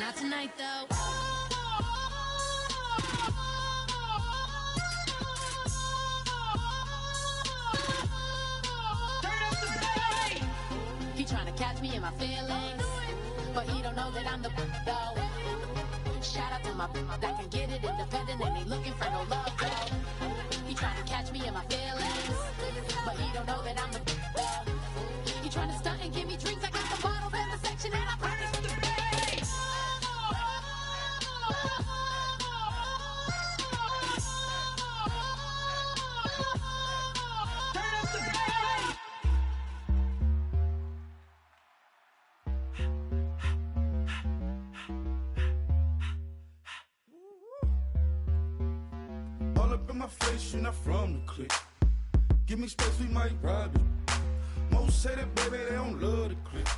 Not tonight, though. He trying to catch me in my feelings, but he don't know that I'm the though. Shout out to my that can get it independent and ain't looking for no love though. He trying to catch me in my feelings, but he don't know that I'm the though. He trying to stunt and give me drinks. I got the bottles in the section and I promise to pay. My face, you're not from the clique. Give me space, we might rob it. Most say that, baby, they don't love the clique.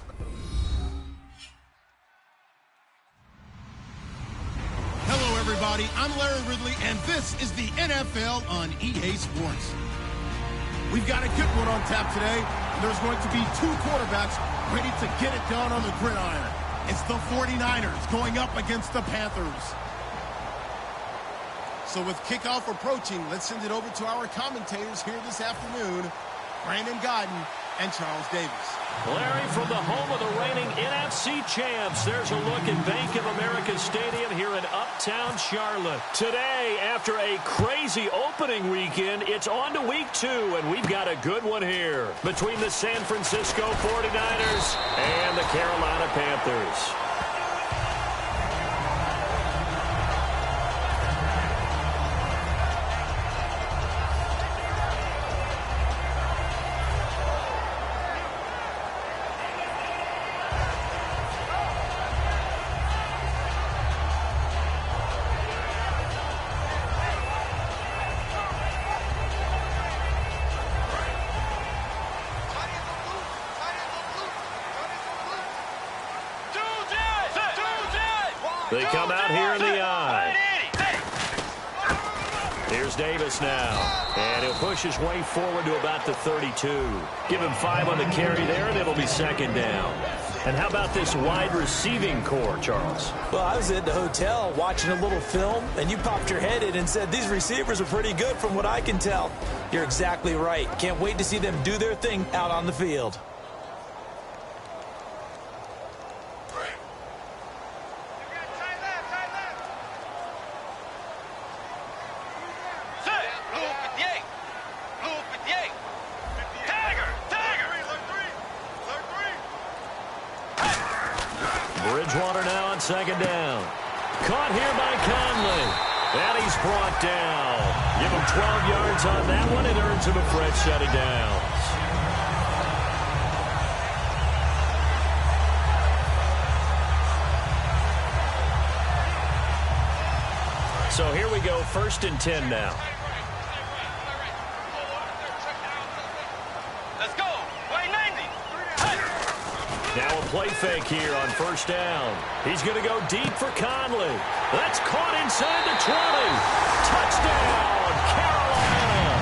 Hello, everybody. I'm Larry Ridley, and this is the NFL on EA Sports. We've got a good one on tap today. There's going to be two quarterbacks ready to get it done on the gridiron. It's the 49ers going up against the Panthers. So with kickoff approaching, let's send it over to our commentators here this afternoon, Brandon Godden and Charles Davis. Larry, from the home of the reigning NFC champs, there's a look at Bank of America Stadium here in Uptown Charlotte. Today, after a crazy opening weekend, it's on to week 2, and we've got a good one here between the San Francisco 49ers and the Carolina Panthers. They come out here in the eye. Here's Davis now. And he'll push his way forward to about the 32. Give him 5 on the carry there, and it'll be second down. And how about this wide receiving core, Charles? Well, I was at the hotel watching a little film, and you popped your head in and said, these receivers are pretty good from what I can tell. You're exactly right. Can't wait to see them do their thing out on the field. Bridgewater now on second down. Caught here by Conley. And he's brought down. Give him 12 yards on that one. It earns him a fresh set of downs. So here we go, 1st and 10 now. Now a play fake here on 1st down. He's going to go deep for Conley. That's caught inside the 20. Touchdown, Carolina.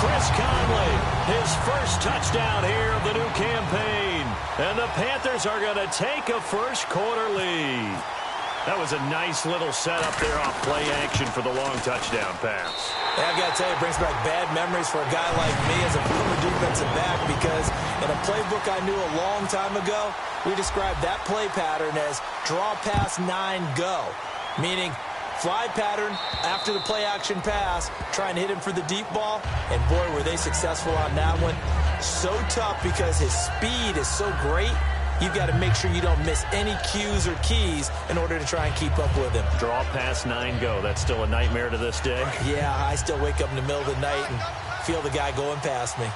Chris Conley, his first touchdown here of the new campaign. And the Panthers are going to take a first-quarter lead. That was a nice little setup there off play action for the long touchdown pass. Yeah, I've got to tell you, it brings back bad memories for a guy like me as a former defensive back, because in a playbook I knew a long time ago, we described that play pattern as draw pass 9 go, meaning fly pattern after the play action pass, trying to hit him for the deep ball, and boy, were they successful on that one. So tough because his speed is so great. You've got to make sure you don't miss any cues or keys in order to try and keep up with him. Draw pass 9 go. That's still a nightmare to this day? Yeah, I still wake up in the middle of the night and feel the guy going past me.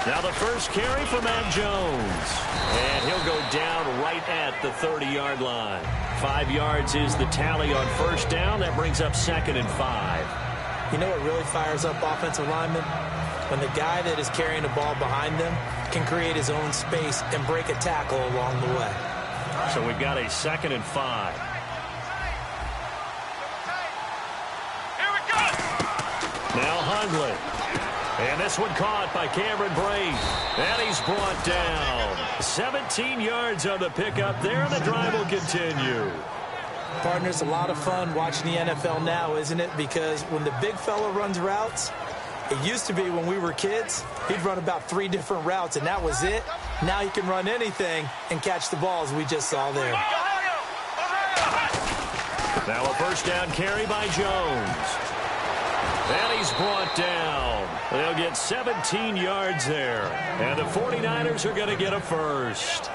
Now the first carry for Matt Jones. And he'll go down right at the 30-yard line. 5 yards is the tally on 1st down. That brings up 2nd and 5. You know what really fires up offensive linemen? When the guy that is carrying the ball behind them can create his own space and break a tackle along the way. So we've got a 2nd and 5. Here we go. Now Hundley. And this one caught by Cameron Brate. And he's brought down. 17 yards on the pickup there, and the drive will continue. Partners, a lot of fun watching the NFL now, isn't it? Because when the big fella runs routes, it used to be when we were kids, he'd run about 3 different routes, and that was it. Now he can run anything and catch the ball, as we just saw there. Now a first down carry by Jones. And he's brought down. They'll get 17 yards there. And the 49ers are going to get a first.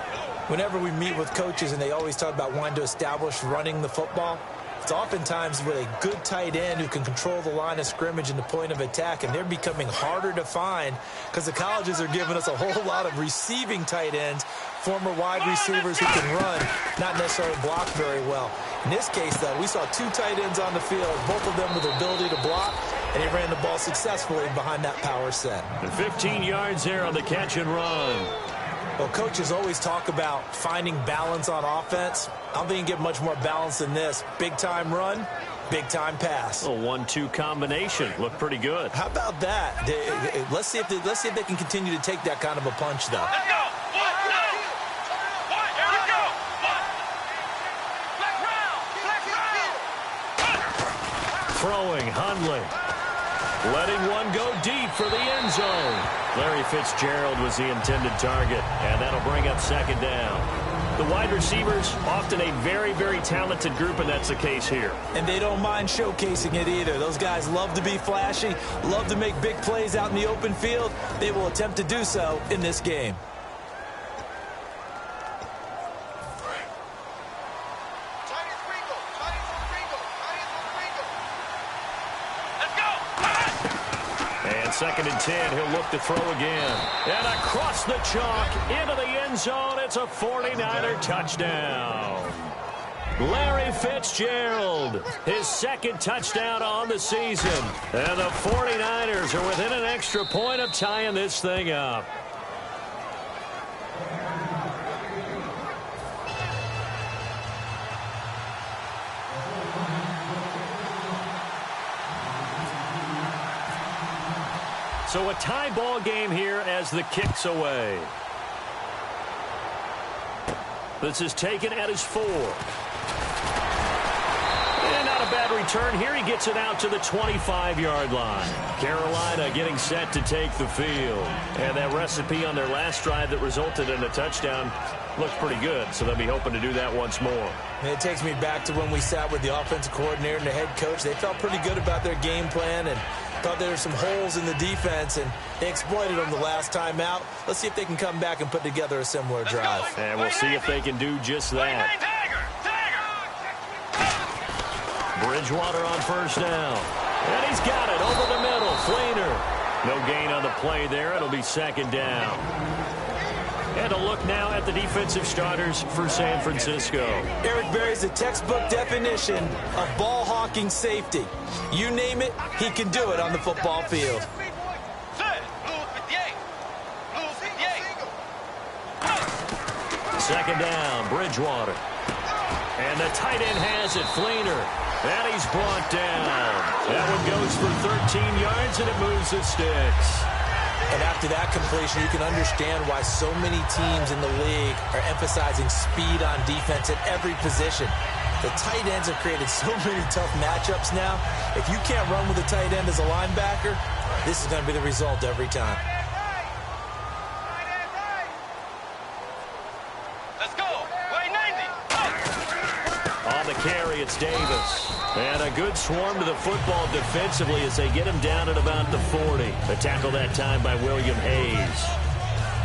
Whenever we meet with coaches and they always talk about wanting to establish running the football, it's oftentimes with a good tight end who can control the line of scrimmage and the point of attack, and they're becoming harder to find because the colleges are giving us a whole lot of receiving tight ends, former wide receivers who can run, not necessarily block very well. In this case, though, we saw 2 tight ends on the field, both of them with the ability to block, and he ran the ball successfully behind that power set. And 15 yards there on the catch and run. Well, coaches always talk about finding balance on offense. I don't think you can get much more balance than this. Big-time run, big-time pass. A 1-2 combination. Looked pretty good. How about that? Let's see if they can continue to take that kind of a punch, though. Let's go! Here we go! Throwing, Hundley. Letting one go deep for the end zone. Larry Fitzgerald was the intended target, and that'll bring up second down. The wide receivers, often a very, very talented group, and that's the case here. And they don't mind showcasing it either. Those guys love to be flashy, love to make big plays out in the open field. They will attempt to do so in this game. Second and 10, he'll look to throw again. And across the chalk, into the end zone, it's a 49er touchdown. Larry Fitzgerald, his second touchdown on the season. And the 49ers are within an extra point of tying this thing up. So a tie ball game here as the kick's away. This is taken at his 4. And not a bad return here. He gets it out to the 25-yard line. Carolina getting set to take the field. And that recipe on their last drive that resulted in a touchdown looks pretty good, so they'll be hoping to do that once more. And it takes me back to when we sat with the offensive coordinator and the head coach. They felt pretty good about their game plan and thought there were some holes in the defense, and they exploited them the last time out. Let's see if they can come back and put together a similar drive. And we'll see if they can do just that. Bridgewater on first down. And he's got it over the middle. Flainer. No gain on the play there. It'll be second down. And a look now at the defensive starters for San Francisco. Eric Berry's a textbook definition of ball-hawking safety. You name it, he can do it on the football field. Second down, Bridgewater. And the tight end has it, Flainer. And he's brought down. That one goes for 13 yards, and it moves the sticks. And after that completion, you can understand why so many teams in the league are emphasizing speed on defense at every position. The tight ends have created so many tough matchups now. If you can't run with a tight end as a linebacker, this is going to be the result every time. Let's go. Way 90. On the carry, it's Davis. And a good swarm to the football defensively as they get him down at about the 40. A tackle that time by William Hayes.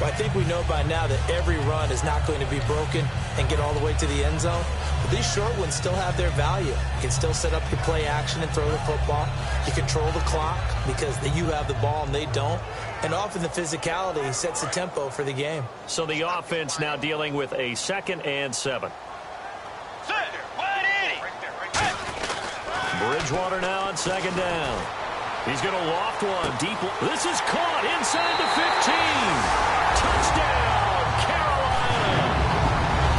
Well, I think we know by now that every run is not going to be broken and get all the way to the end zone. But these short ones still have their value. You can still set up your play action and throw the football. You control the clock because you have the ball and they don't. And often the physicality sets the tempo for the game. So the offense now dealing with a 2nd and 7. Bridgewater now on second down. He's going to loft one deep. This is caught inside the 15. Touchdown, Carolina.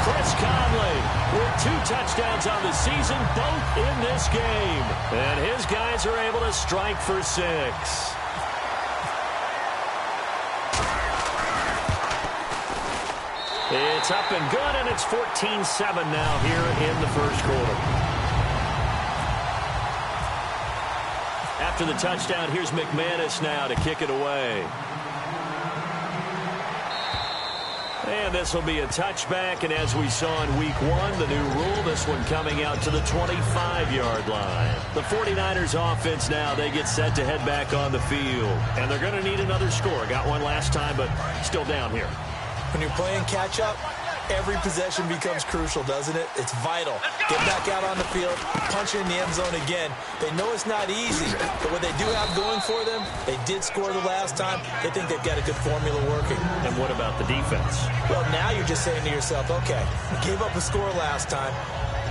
Chris Conley with 2 touchdowns on the season, both in this game. And his guys are able to strike for 6. It's up and good, and it's 14-7 now here in the first quarter. After the touchdown, here's McManus now to kick it away. And this will be a touchback, and as we saw in week 1, the new rule, this one coming out to the 25-yard line. The 49ers offense now, they get set to head back on the field. And they're going to need another score. Got one last time, but still down here. When you're playing catch-up, every possession becomes crucial, doesn't it? It's vital. Get back out on the field, punch it in the end zone again. They know it's not easy, but what they do have going for them, they did score the last time. They think they've got a good formula working. And what about the defense? Well, now you're just saying to yourself, okay, we gave up a score last time.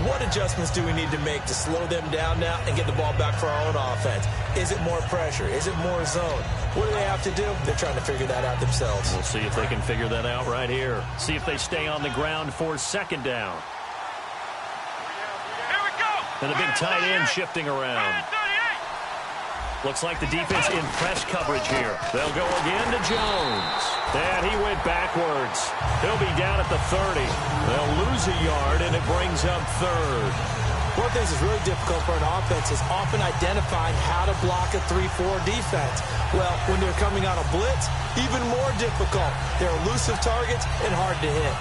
What adjustments do we need to make to slow them down now and get the ball back for our own offense? Is it more pressure? Is it more zone? What do they have to do? They're trying to figure that out themselves. We'll see if they can figure that out right here. See if they stay on the ground for second down. Here we go. And a big tight end shifting around. Looks like the defense in press coverage here. They'll go again to Jones. And he went backwards. He'll be down at the 30. They'll lose a yard, and it brings up third. One of the things that's really difficult for an offense is often identifying how to block a 3-4 defense. Well, when they're coming on a blitz, even more difficult. They're elusive targets and hard to hit.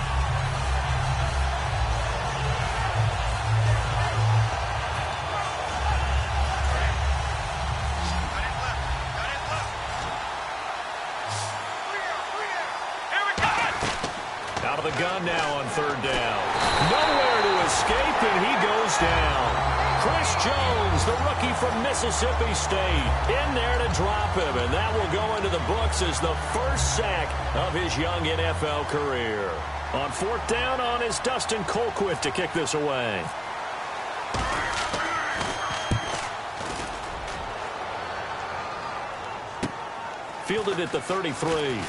Out of the gun now on third down. Nowhere to escape, and he goes down. Chris Jones, the rookie from Mississippi State, in there to drop him, and that will go into the books as the first sack of his young NFL career. On fourth down on is Dustin Colquitt to kick this away. Fielded at the 33.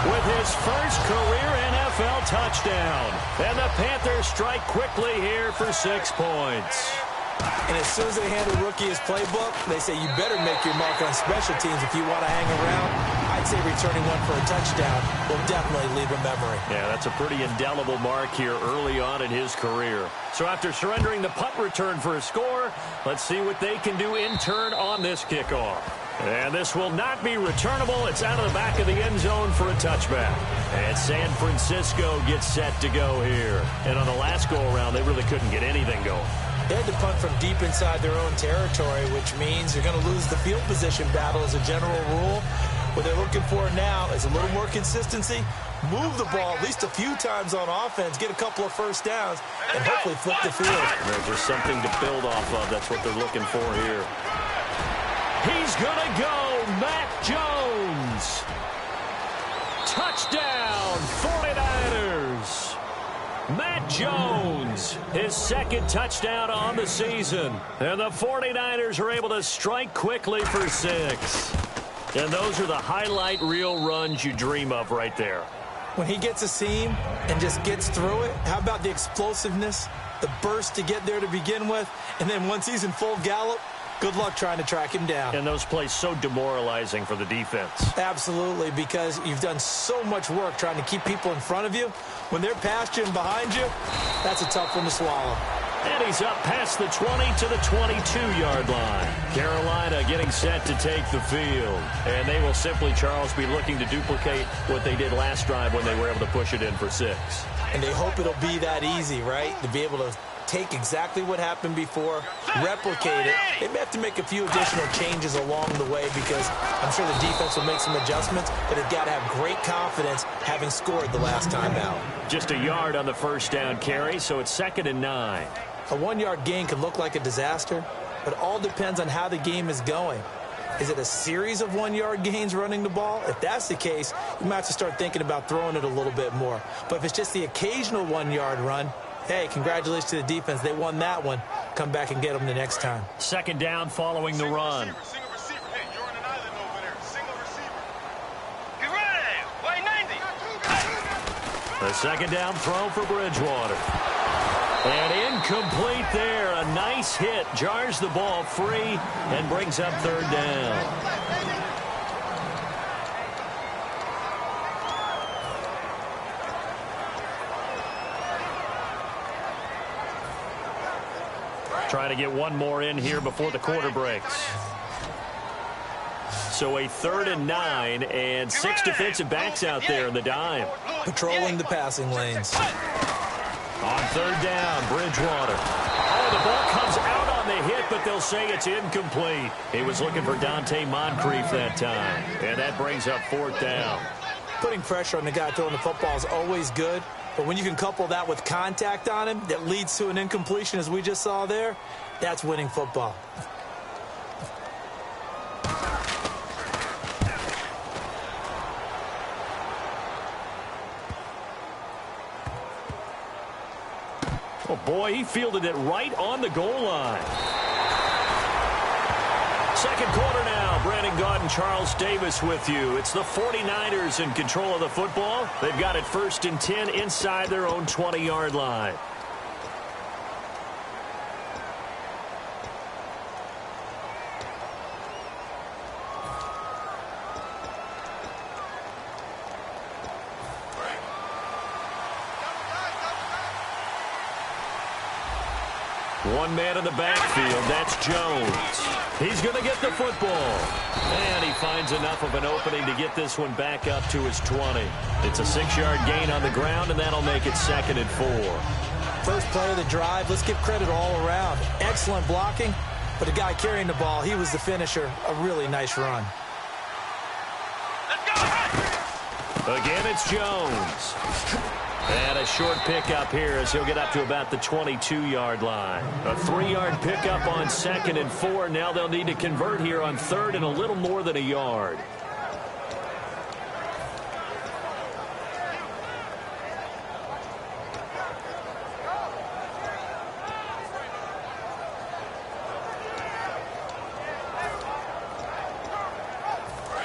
With his first career NFL touchdown. And the Panthers strike quickly here for 6 points. And as soon as they hand a rookie his playbook, they say you better make your mark on special teams if you want to hang around. I'd say returning one for a touchdown will definitely leave a memory. Yeah, that's a pretty indelible mark here early on in his career. So after surrendering the punt return for a score, let's see what they can do in turn on this kickoff. And this will not be returnable. It's out of the back of the end zone for a touchback. And San Francisco gets set to go here. And on the last go-around, they really couldn't get anything going. They had to punt from deep inside their own territory, which means they're going to lose the field position battle as a general rule. What they're looking for now is a little more consistency, move the ball at least a few times on offense, get a couple of first downs, and hopefully flip the field. There's just something to build off of. That's what they're looking for here. He's going to go, Matt Jones. Touchdown, 49ers. Matt Jones, his second touchdown on the season. And the 49ers are able to strike quickly for 6. And those are the highlight reel runs you dream of right there. When he gets a seam and just gets through it, how about the explosiveness, the burst to get there to begin with, and then once he's in full gallop, good luck trying to track him down. And those plays so demoralizing for the defense. Absolutely, because you've done so much work trying to keep people in front of you. When they're past you and behind you, that's a tough one to swallow. And he's up past the 20 to the 22-yard line. Carolina getting set to take the field. And they will simply, Charles, be looking to duplicate what they did last drive when they were able to push it in for 6. And they hope it'll be that easy, right? To be able to take exactly what happened before, replicate it. They may have to make a few additional changes along the way because I'm sure the defense will make some adjustments, but they've got to have great confidence having scored the last time out. Just a yard on the first down carry, so it's 2nd and 9. A 1-yard gain can look like a disaster, but it all depends on how the game is going. Is it a series of 1-yard gains running the ball? If that's the case, you might have to start thinking about throwing it a little bit more. But if it's just the occasional 1-yard run, hey, congratulations to the defense. They won that one. Come back and get them the next time. 2nd down following the run. Single receiver. Hey, you're on an island over there. Single receiver. Get ready. Way 90. The 2nd down throw for Bridgewater. And incomplete there. A nice hit. Jars the ball free and brings up third down. Trying to get one more in here before the quarter breaks. So a 3rd and 9 and 6 defensive backs out there in the dime. Patrolling the passing lanes. On 3rd down, Bridgewater. Oh, the ball comes out on the hit, but they'll say it's incomplete. He was looking for Dante Moncrief that time. And that brings up 4th down. Putting pressure on the guy throwing the football is always good. But when you can couple that with contact on him that leads to an incompletion, as we just saw there, that's winning football. Oh, boy, he fielded it right on the goal line. Second quarter now. Brandon Gaud and Charles Davis with you. It's the 49ers in control of the football. They've got it 1st and 10 inside their own 20-yard line. One man in the backfield, that's Jones. He's going to get the football. And he finds enough of an opening to get this one back up to his 20. It's a 6-yard gain on the ground, and that'll make it 2nd and 4. First play of the drive, let's give credit all around. Excellent blocking, but the guy carrying the ball, he was the finisher. A really nice run. Again, it's Jones. And a short pickup here as he'll get up to about the 22-yard line. A 3-yard pickup on 2nd and 4. Now they'll need to convert here on 3rd and a little more than a yard.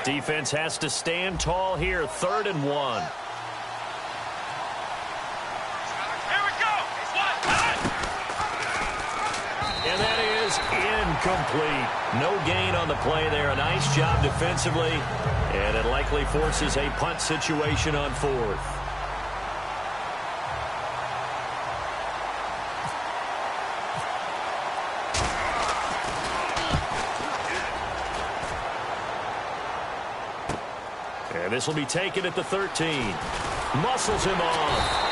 Defense has to stand tall here. 3rd and 1. And that is incomplete. No gain on the play there. A nice job defensively. And it likely forces a punt situation on 4th. And this will be taken at the 13. Muscles him off.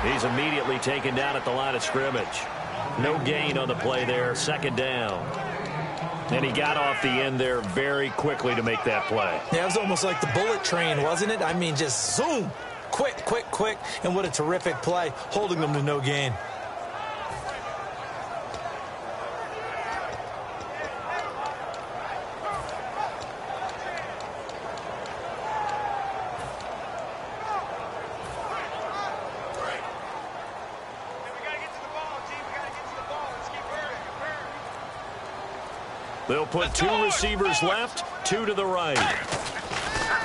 He's immediately taken down at the line of scrimmage. No gain on the play there. 2nd down. And he got off the end there very quickly to make that play. Yeah, it was almost like the bullet train, wasn't it? I mean, just zoom. Quick, quick, quick. And what a terrific play, holding them to no gain. They'll put 2 receivers left, 2 to the right.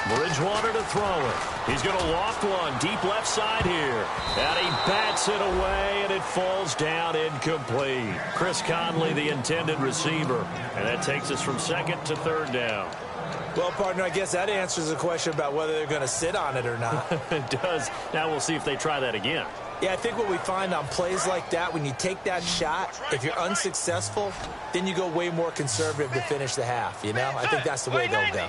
Bridgewater to throw it. He's going to loft one deep left side here. And he bats it away, and it falls down incomplete. Chris Conley, the intended receiver. And that takes us from 2nd to 3rd down. Well, partner, I guess that answers the question about whether they're going to sit on it or not. It does. Now we'll see if they try that again. Yeah, I think what we find on plays like that, when you take that shot, if you're unsuccessful, then you go way more conservative to finish the half, you know? I think that's the way they'll go.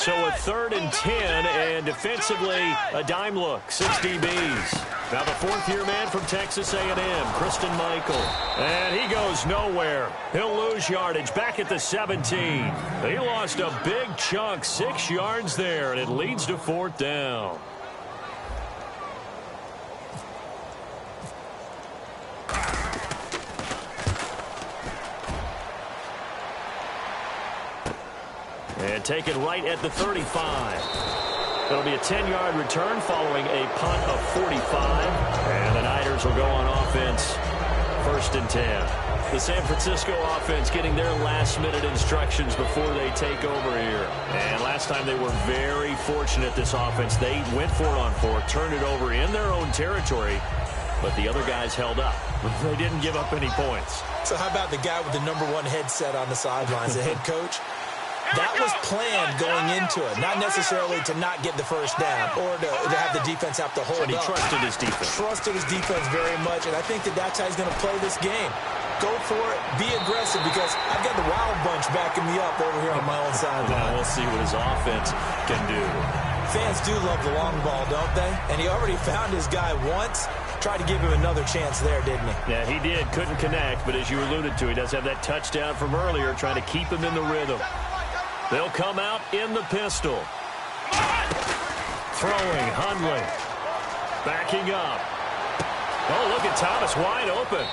So a 3rd and 10, and defensively, a dime look, 6 DBs. Now the 4th-year man from Texas A&M, Christian Michael. And he goes nowhere. He'll lose yardage back at the 17. He lost a big chunk, 6 yards there, and it leads to 4th down. And taken right at the 35. It'll be a 10-yard return following a punt of 45. And the Niners will go on offense, 1st and 10. The San Francisco offense getting their last-minute instructions before they take over here. And last time they were very fortunate, this offense. They went for it on 4th, turned it over in their own territory, but the other guys held up. They didn't give up any points. So how about the guy with the #1 headset on the sidelines, the head coach? That was planned going into it, not necessarily to not get the 1st down or to have the defense have to hold up. But he trusted his defense. Trusted his defense very much, and I think that's how he's going to play this game. Go for it, be aggressive, because I've got the Wild Bunch backing me up over here on my own sideline. Now we'll see what his offense can do. Fans do love the long ball, don't they? And he already found his guy once. Tried to give him another chance there, didn't he? Yeah, he did. Couldn't connect, but as you alluded to, he does have that touchdown from earlier, trying to keep him in the rhythm. They'll come out in the pistol. Throwing, Hundley. Backing up. Oh, look at Thomas wide open.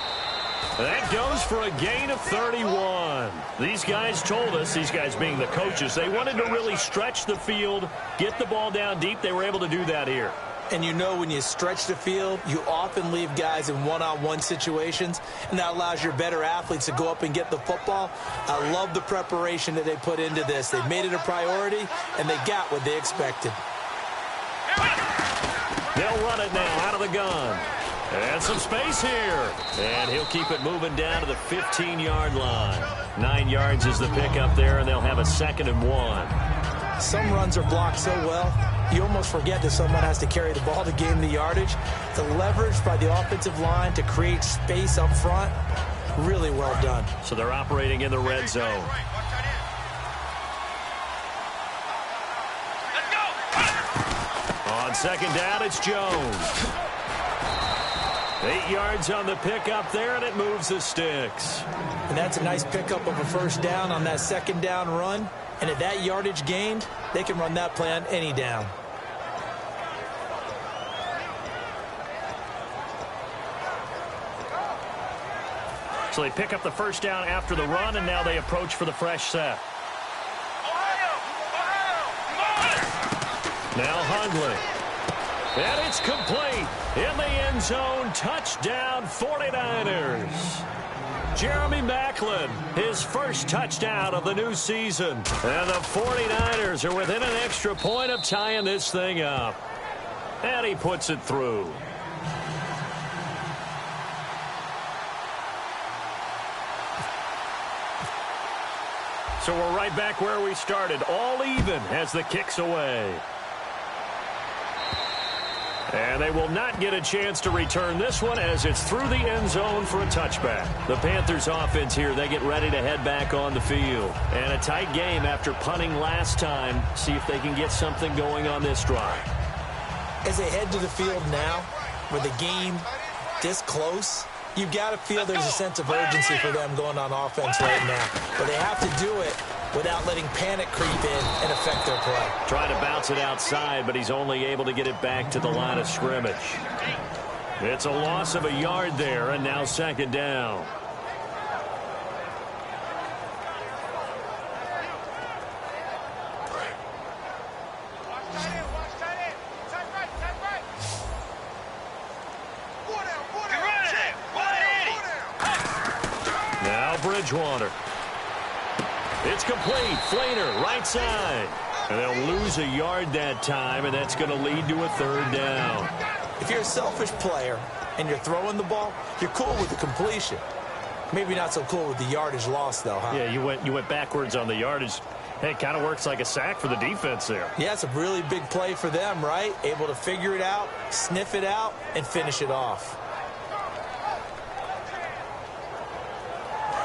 That goes for a gain of 31. These guys told us, these guys being the coaches, they wanted to really stretch the field, get the ball down deep. They were able to do that here. And you know when you stretch the field, you often leave guys in one-on-one situations, and that allows your better athletes to go up and get the football. I love the preparation that they put into this. They made it a priority, and they got what they expected. They'll run it now out of the gun. And some space here. And he'll keep it moving down to the 15-yard line. 9 yards is the pickup there, and they'll have a 2nd and 1. Some runs are blocked so well, you almost forget that someone has to carry the ball to gain the yardage. The leverage by the offensive line to create space up front, really well done. So they're operating in the red zone. On 2nd down, it's Jones. 8 yards on the pickup there, and it moves the sticks. And that's a nice pickup of a 1st down on that 2nd down run. And at that yardage gained, they can run that play on any down. So they pick up the 1st down after the run, and now they approach for the fresh set. Now Hundley. And it's complete. In the end zone, touchdown 49ers. Jeremy Maclin, his first touchdown of the new season. And the 49ers are within an extra point of tying this thing up. And he puts it through. So we're right back where we started, all even as the kick's away. And they will not get a chance to return this one as it's through the end zone for a touchback. The Panthers offense here, they get ready to head back on the field. And a tight game after punting last time. See if they can get something going on this drive. As they head to the field now, with the game this close, you've got to feel there's a sense of urgency for them going on offense right now. But they have to do it without letting panic creep in and affect their play. Trying to bounce it outside, but he's only able to get it back to the line of scrimmage. It's a loss of a yard there, and now 2nd down. Now Bridgewater. It's complete. Flainer, right side. And they'll lose a yard that time, and that's going to lead to a 3rd down. If you're a selfish player and you're throwing the ball, you're cool with the completion. Maybe not so cool with the yardage loss, though, huh? Yeah, you went backwards on the yardage. Hey, it kind of works like a sack for the defense there. Yeah, it's a really big play for them, right? Able to figure it out, sniff it out, and finish it off.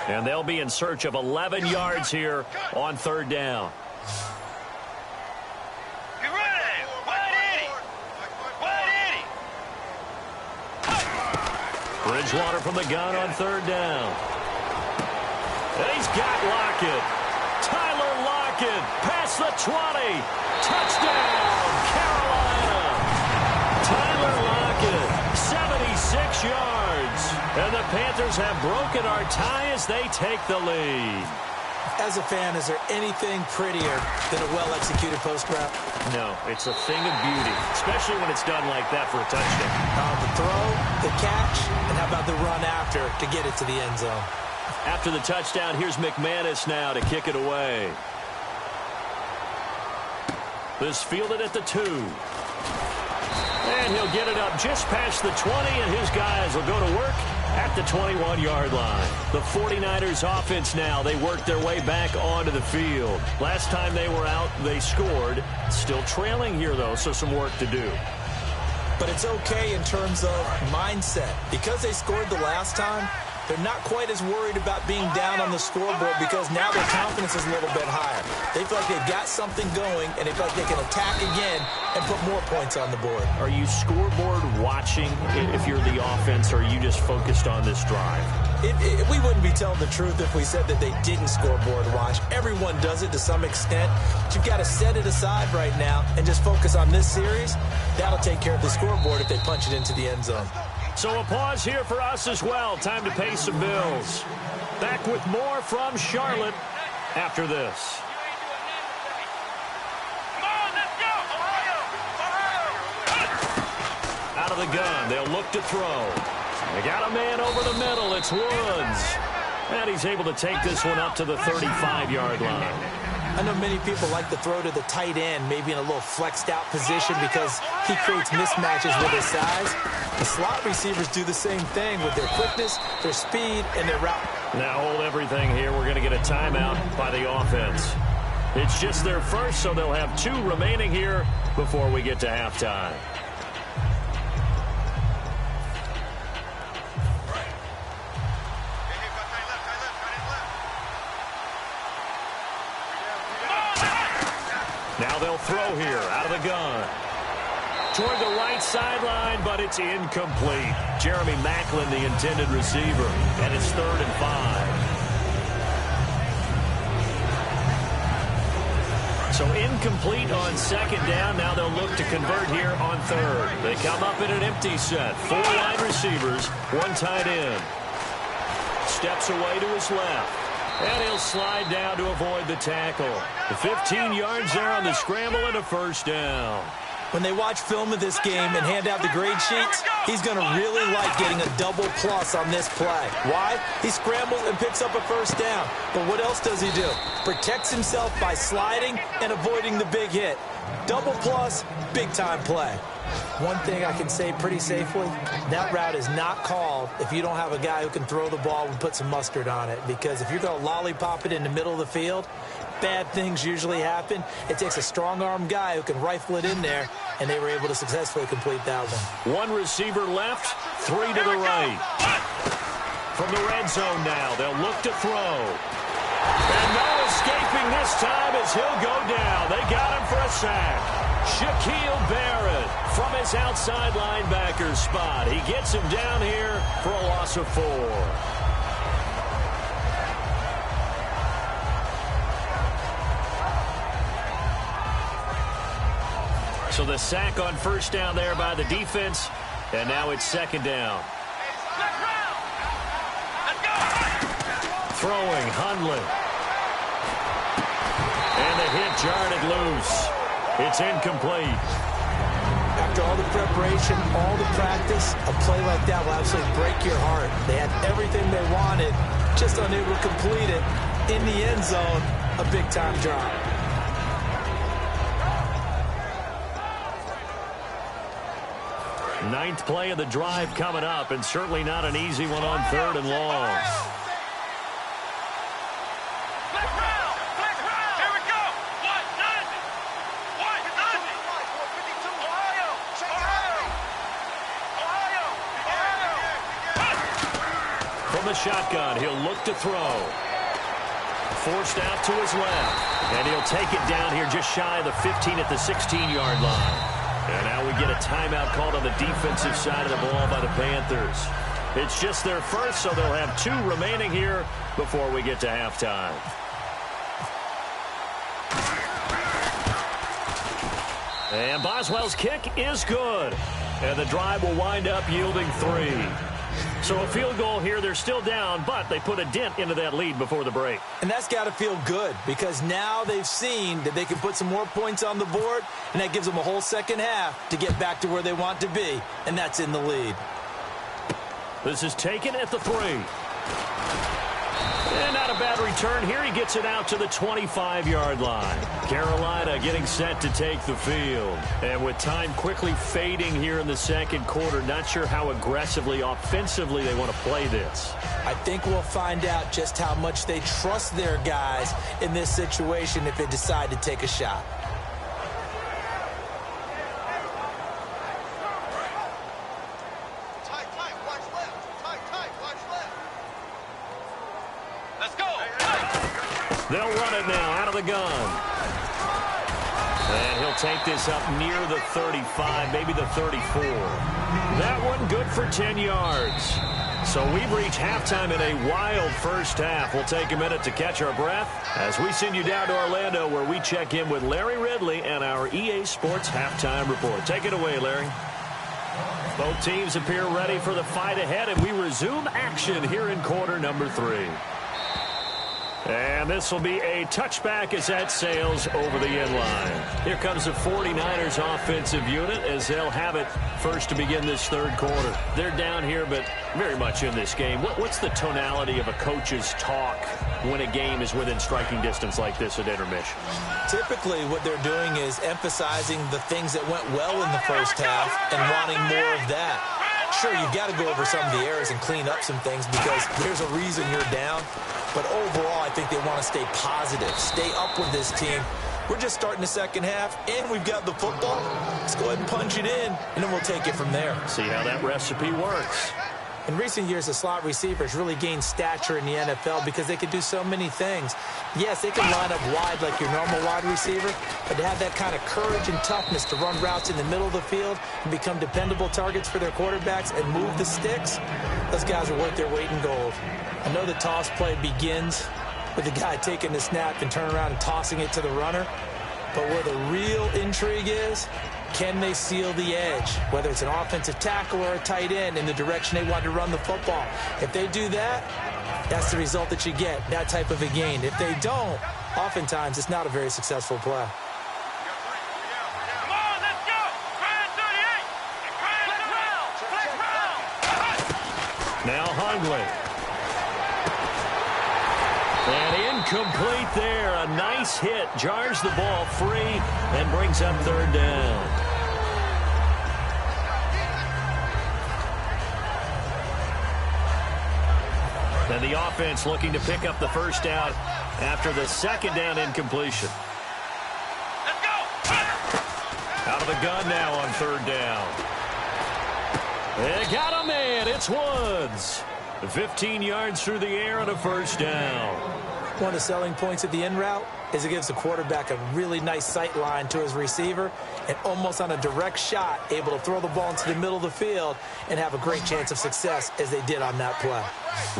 And they'll be in search of 11 yards here on 3rd down. Bridgewater from the gun on third down. And he's got Lockett. Tyler Lockett past the 20. Touchdown, Carolina. Tyler Lockett, 76 yards. And the Panthers have broken our tie as they take the lead. As a fan, is there anything prettier than a well-executed post route? No, it's a thing of beauty, especially when it's done like that for a touchdown. The throw, the catch, and how about the run after to get it to the end zone? After the touchdown, here's McManus now to kick it away. This fielded at the 2. And he'll get it up just past the 20, and his guys will go to work at the 21-yard line. The 49ers offense now, they work their way back onto the field. Last time they were out, they scored. Still trailing here, though, so some work to do. But it's okay in terms of mindset. Because they scored the last time, they're not quite as worried about being down on the scoreboard because now their confidence is a little bit higher. They feel like they've got something going, and they feel like they can attack again and put more points on the board. Are you scoreboard watching if you're the offense, or are you just focused on this drive? We wouldn't be telling the truth if we said that they didn't scoreboard watch. Everyone does it to some extent. But you've got to set it aside right now and just focus on this series. That'll take care of the scoreboard if they punch it into the end zone. So a pause here for us as well. Time to pay some bills. Back with more from Charlotte after this. Out of the gun, they'll look to throw. They got a man over the middle. It's Woods. And he's able to take this one up to the 35-yard line. I know many people like to throw to the tight end, maybe in a little flexed out position because he creates mismatches with his size. The slot receivers do the same thing with their quickness, their speed, and their route. Now hold everything here. We're going to get a timeout by the offense. It's just their first, so they'll have 2 remaining here before we get to halftime. Now they'll throw here out of the gun. Toward the right sideline, but it's incomplete. Jeremy Maclin, the intended receiver, and it's 3rd and 5. So incomplete on 2nd down. Now they'll look to convert here on 3rd. They come up in an empty set. 4 wide receivers, 1 tight end. Steps away to his left. And he'll slide down to avoid the tackle. The 15 yards there on the scramble and a 1st down. When they watch film of this game and hand out the grade sheets, he's going to really like getting a double plus on this play. Why? He scrambles and picks up a 1st down. But what else does he do? Protects himself by sliding and avoiding the big hit. Double plus, big-time play. One thing I can say pretty safely, that route is not called if you don't have a guy who can throw the ball and put some mustard on it. Because if you're going to lollipop it in the middle of the field, bad things usually happen. It takes a strong-arm guy who can rifle it in there, and they were able to successfully complete that one. 1 receiver left, 3 to the right. From the red zone now, they'll look to throw. And no escaping this time as he'll go down. They got him for a sack. Shaquille Barrett from his outside linebacker spot. He gets him down here for a loss of 4. So the sack on 1st down there by the defense, and now it's 2nd down. Throwing, Hundley. And the hit jarred it loose. It's incomplete. After all the preparation, all the practice, a play like that will absolutely break your heart. They had everything they wanted, just unable to complete it. In the end zone, a big-time drop. Ninth play of the drive coming up, and certainly not an easy one on 3rd and long. From the shotgun, he'll look to throw. Forced out to his left, and he'll take it down here just shy of the 15 at the 16-yard line. And now we get a timeout called on the defensive side of the ball by the Panthers. It's just their first, so they'll have 2 remaining here before we get to halftime. And Boswell's kick is good. And the drive will wind up yielding 3. So a field goal here. They're still down, but they put a dent into that lead before the break. And that's got to feel good because now they've seen that they can put some more points on the board, and that gives them a whole second half to get back to where they want to be, and that's in the lead. This is taken at the 3. And not a bad return here. He gets it out to the 25-yard line. Carolina getting set to take the field. And with time quickly fading here in the second quarter, not sure how aggressively, offensively they want to play this. I think we'll find out just how much they trust their guys in this situation if they decide to take a shot. They'll run it now out of the gun. And he'll take this up near the 35, maybe the 34. That one good for 10 yards. So we've reached halftime in a wild first half. We'll take a minute to catch our breath as we send you down to Orlando where we check in with Larry Ridley and our EA Sports Halftime Report. Take it away, Larry. Both teams appear ready for the fight ahead, and we resume action here in quarter number 3. And this will be a touchback as that sails over the end line. Here comes the 49ers offensive unit as they'll have it first to begin this third quarter. They're down here, but very much in this game. What's the tonality of a coach's talk when a game is within striking distance like this at intermission? Typically, what they're doing is emphasizing the things that went well in the first half and wanting more of that. Sure, you've got to go over some of the errors and clean up some things because there's a reason you're down. But overall, I think they want to stay positive, stay up with this team. We're just starting the second half, and we've got the football. Let's go ahead and punch it in, and then we'll take it from there. See how that recipe works. In recent years, the slot receivers really gained stature in the NFL because they could do so many things. Yes, they can line up wide like your normal wide receiver, but to have that kind of courage and toughness to run routes in the middle of the field and become dependable targets for their quarterbacks and move the sticks, those guys are worth their weight in gold. I know the toss play begins with the guy taking the snap and turning around and tossing it to the runner, but where the real intrigue is, can they seal the edge, whether it's an offensive tackle or a tight end, in the direction they want to run the football? If they do that, that's the result that you get, that type of a gain. If they don't, oftentimes it's not a very successful play. Come on, let's go! Grand 38! Now Hungley. And incomplete there. A nice hit. Jars the ball free and brings up third down. And the offense looking to pick up the first down after the second down incompletion. Let's go! Out of the gun now on third down. They got a man. It's Woods. 15 yards through the air and a first down. One of the selling points of the in route is it gives the quarterback a really nice sight line to his receiver and almost on a direct shot able to throw the ball into the middle of the field and have a great chance of success as they did on that play.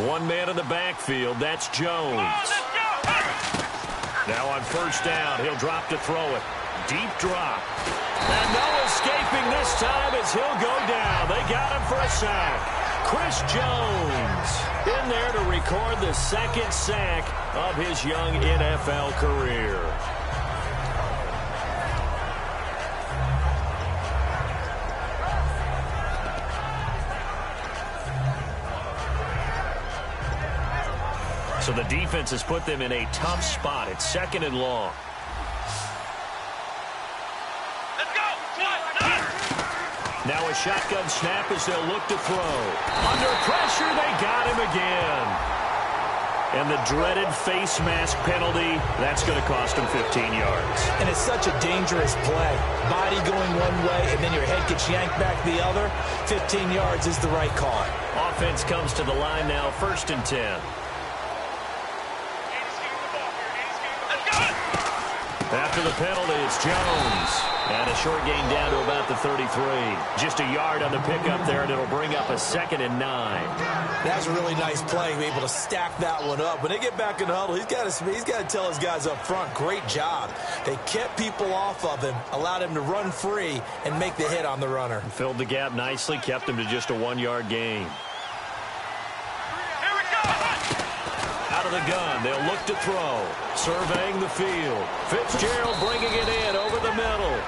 One man in the backfield. That's Jones. Now on first down, he'll drop to throw it. Deep drop. And no escaping this time as he'll go down. They got him for a sack. Chris Jones in there to record the second sack of his young NFL career. So the defense has put them in a tough spot. It's second and long. Now a shotgun snap as they'll look to throw. Under pressure, they got him again. And the dreaded face mask penalty, that's going to cost him 15 yards. And it's such a dangerous play. Body going one way, and then your head gets yanked back the other. 15 yards is the right call. Offense comes to the line now, first and 10. After the penalty, it's Jones. And a short gain down to about the 33. Just a yard on the pickup there, and it'll bring up a 2nd and 9. That's a really nice play, able to stack that one up. When they get back in the huddle, he's got to tell his guys up front, great job. They kept people off of him, allowed him to run free, and make the hit on the runner. Filled the gap nicely, kept him to just a 1-yard gain. Out of the gun, they'll look to throw. Surveying the field. Fitzgerald bringing it in over the middle.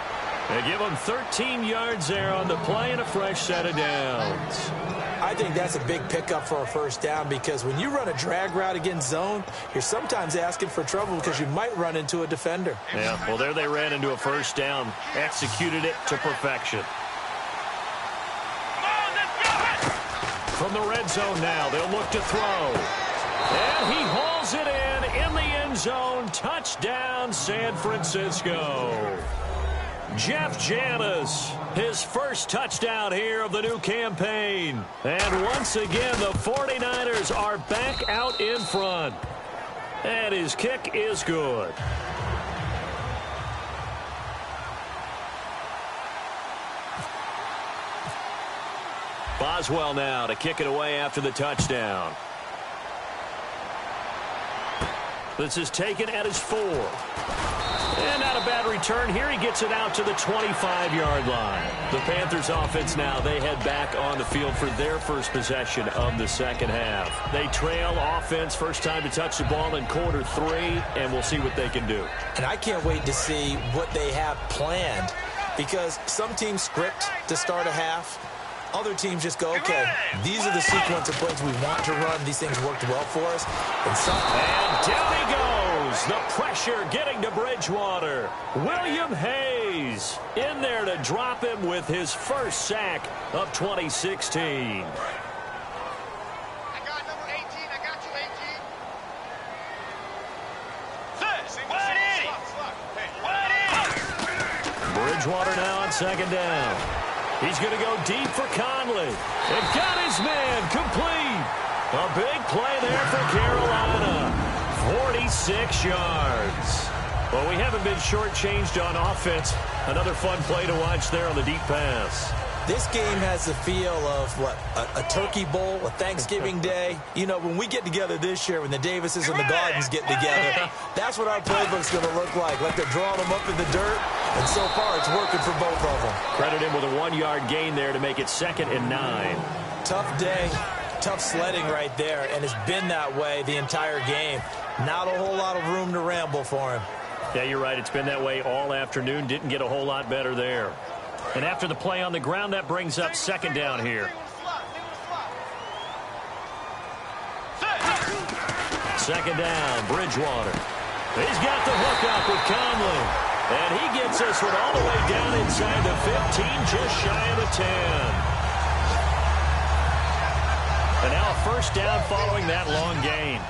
They give him 13 yards there on the play and a fresh set of downs. I think that's a big pickup for a first down because when you run a drag route against zone, you're sometimes asking for trouble because you might run into a defender. Yeah, well, there they ran into a first down. Executed it to perfection. From the red zone now, they'll look to throw. And he hauls it in the end zone. Touchdown, San Francisco. Jeff Janis, his first touchdown here of the new campaign. And once again, the 49ers are back out in front. And his kick is good. Boswell now to kick it away after the touchdown. This is taken at his 4. And not a bad return here. He gets it out to the 25-yard line. The Panthers offense now, they head back on the field for their first possession of the second half. They trail offense, first time to touch the ball in quarter 3, and we'll see what they can do. And I can't wait to see what they have planned because some teams script to start a half. Other teams just go, okay, these are the sequence of plays we want to run. These things worked well for us. And down he goes. The pressure getting to Bridgewater. William Hayes in there to drop him with his first sack of 2016. I got number 18. I got you, 18. Bridgewater now on second down. He's going to go deep for Conley. And got his man complete. A big play there for Carolina. 46 yards. Well, we haven't been shortchanged on offense. Another fun play to watch there on the deep pass. This game has the feel of, a turkey bowl, a Thanksgiving day. You know, when we get together this year, when the Davises and the Gardens get together, that's what our playbook's going to look like. Like they're drawing them up in the dirt, and so far it's working for both of them. Credit him with a 1-yard gain there to make it 2nd and 9. Tough day, tough sledding right there, and it's been that way the entire game. Not a whole lot of room to ramble for him. Yeah, you're right. It's been that way all afternoon. Didn't get a whole lot better there. And after the play on the ground, that brings up second down here. Second down, Bridgewater. He's got the hook up with Conley. And he gets this one all the way down inside the 15, just shy of the 10. And now a first down following that long gain.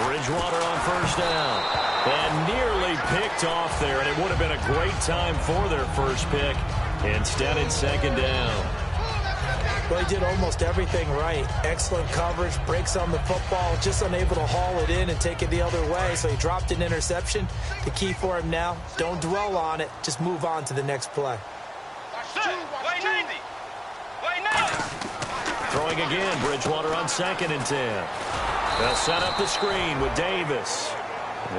Bridgewater on first down. And nearly picked off there, and it would have been a great time for their first pick. Instead, it's second down. Well, he did almost everything right. Excellent coverage, breaks on the football, just unable to haul it in and take it the other way, so he dropped an interception. The key for him now, don't dwell on it, just move on to the next play. Throwing again, Bridgewater on 2nd and 10. They'll set up the screen with Davis.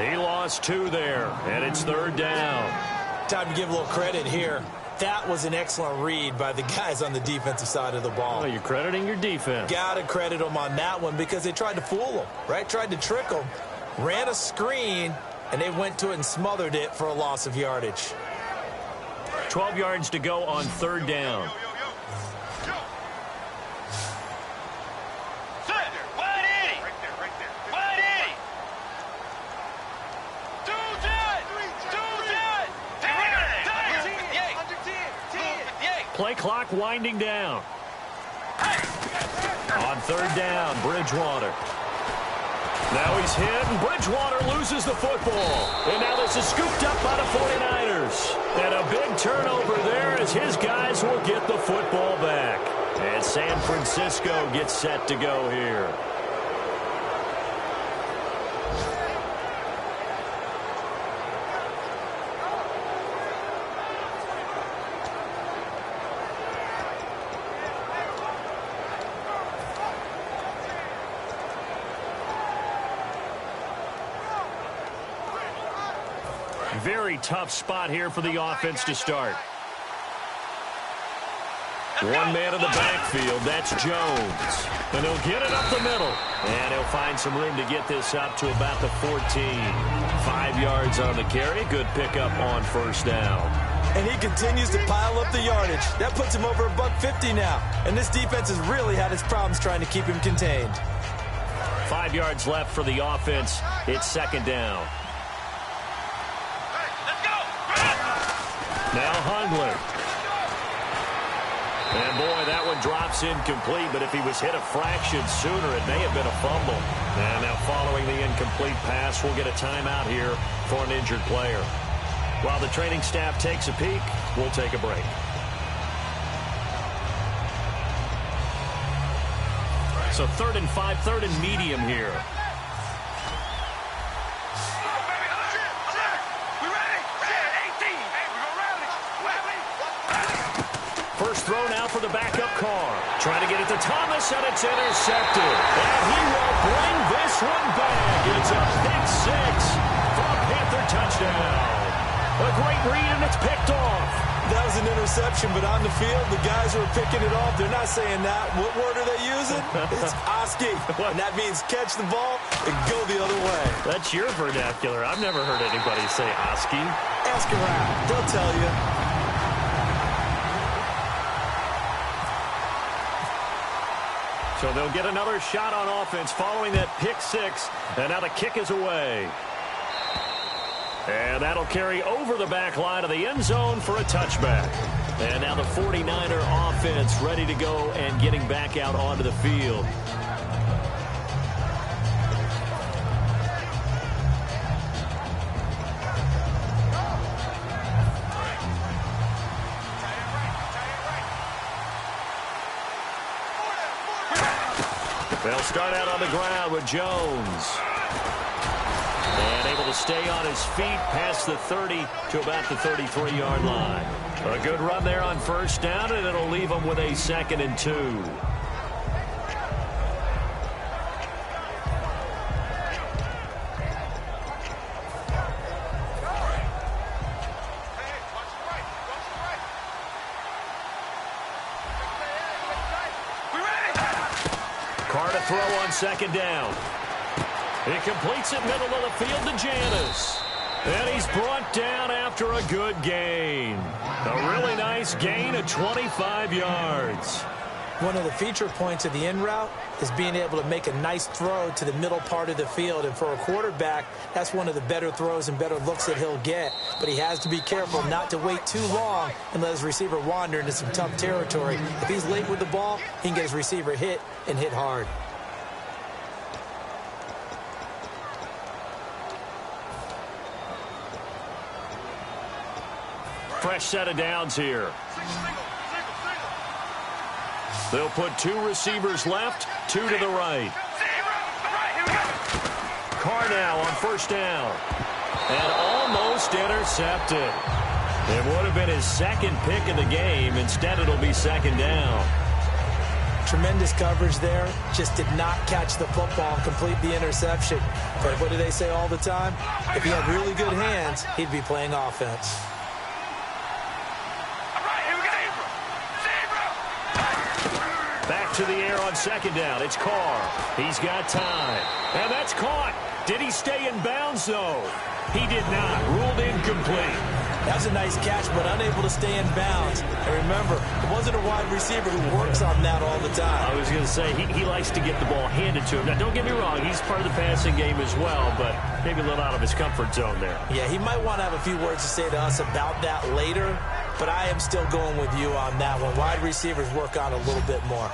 He lost 2 there, and it's 3rd down. Time to give a little credit here. That was an excellent read by the guys on the defensive side of the ball. Well, you're crediting your defense. Got to credit them on that one because they tried to fool them, right? Tried to trick them. Ran a screen, and they went to it and smothered it for a loss of yardage. 12 yards to go on 3rd down. Play clock winding down. On 3rd down, Bridgewater. Now he's hit, and Bridgewater loses the football. And now this is scooped up by the 49ers. And a big turnover there as his guys will get the football back. And San Francisco gets set to go here. very tough spot here for the offense to start. One man in the backfield, that's Jones. And he'll get it up the middle. And he'll find some room to get this up to about the 14. 5 yards on the carry. Good pickup on first down. And he continues to pile up the yardage. That puts him over $150 now. And this defense has really had its problems trying to keep him contained. 5 yards left for the offense. It's second down. Now Hungler. And, boy, that one drops incomplete, but if he was hit a fraction sooner, it may have been a fumble. And now following the incomplete pass, we'll get a timeout here for an injured player. While the training staff takes a peek, we'll take a break. So 3rd and 5, 3rd and medium here. First throw now for the backup car. Trying to get it to Thomas, and it's intercepted. And he will bring this one back. It's a pick 6 for a Panther touchdown. A great read, and it's picked off. That was an interception, but on the field, the guys who are picking it off, they're not saying that. What word are they using? It's Oski. And that means catch the ball and go the other way. That's your vernacular. I've never heard anybody say Oski. Ask around. They'll tell you. So they'll get another shot on offense following that pick 6. And now the kick is away. And that'll carry over the back line of the end zone for a touchback. And now the 49er offense ready to go and getting back out onto the field. They'll start out on the ground with Jones. And able to stay on his feet past the 30 to about the 33-yard line. A good run there on first down, and it'll leave them with a 2nd and 2. Carr to throw on 2nd down. He completes it middle of the field to Janis. And he's brought down after a good gain. A really nice gain of 25 yards. One of the feature points of the in route is being able to make a nice throw to the middle part of the field. And for a quarterback, that's one of the better throws and better looks that he'll get. But he has to be careful not to wait too long and let his receiver wander into some tough territory. If he's late with the ball, he can get his receiver hit and hit hard. Fresh set of downs here. They'll put 2 receivers left, 2 to the right. Carr now on first down. And almost intercepted. It would have been his 2nd pick of the game. Instead, it'll be 2nd down. Tremendous coverage there. Just did not catch the football and complete the interception. But what do they say all the time? If he had really good hands, he'd be playing offense. Back to the air on 2nd down. It's Carr. He's got time. And that's caught. Did he stay in bounds, though? He did not. Ruled incomplete. That was a nice catch, but unable to stay in bounds. And remember, it wasn't a wide receiver who works on that all the time. I was going to say, he likes to get the ball handed to him. Now, don't get me wrong. He's part of the passing game as well, but maybe a little out of his comfort zone there. Yeah, he might want to have a few words to say to us about that later, but I am still going with you on that one. Wide receivers work on a little bit more.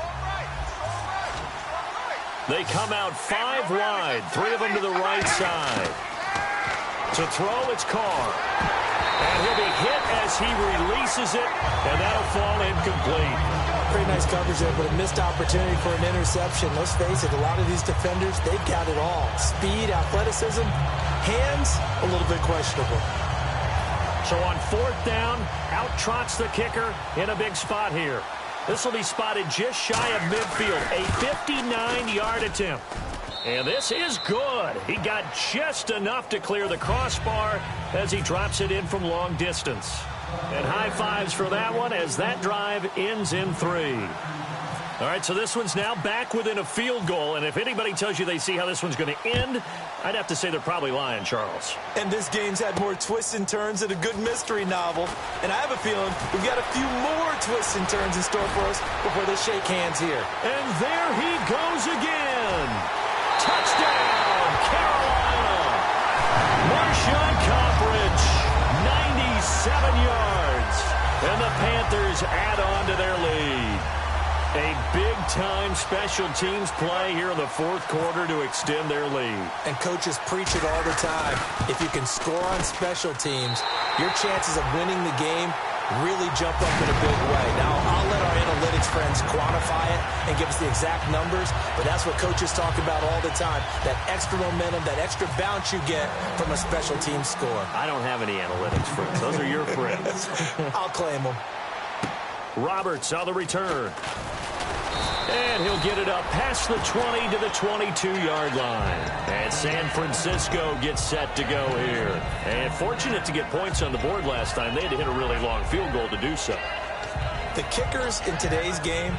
They come out 5 wide, 3 of them to the right side. To throw, it's Carr. And he'll be hit as he releases it, and that'll fall incomplete. Pretty nice coverage there, but a missed opportunity for an interception. Let's face it, a lot of these defenders, they've got it all. Speed, athleticism, hands, a little bit questionable. So on 4th down, out trots the kicker in a big spot here. This will be spotted just shy of midfield, a 59-yard attempt. And this is good. He got just enough to clear the crossbar as he drops it in from long distance. And high fives for that one as that drive ends in 3. All right, so this one's now back within a field goal. And if anybody tells you they see how this one's going to end, I'd have to say they're probably lying, Charles. And this game's had more twists and turns than a good mystery novel. And I have a feeling we've got a few more twists and turns in store for us before they shake hands here. And there he goes again. Touchdown, Carolina. Marshawn Coppridge, 97 yards. And the Panthers add on to their lead. A big-time special teams play here in the fourth quarter to extend their lead. And coaches preach it all the time. If you can score on special teams, your chances of winning the game really jump up in a big way. Now, I'll let our analytics friends quantify it and give us the exact numbers, but that's what coaches talk about all the time, that extra momentum, that extra bounce you get from a special team score. I don't have any analytics friends. Those are your friends. I'll claim them. Roberts on the return. And he'll get it up past the 20 to the 22-yard line. And San Francisco gets set to go here. And fortunate to get points on the board last time. They had to hit a really long field goal to do so. The kickers in today's game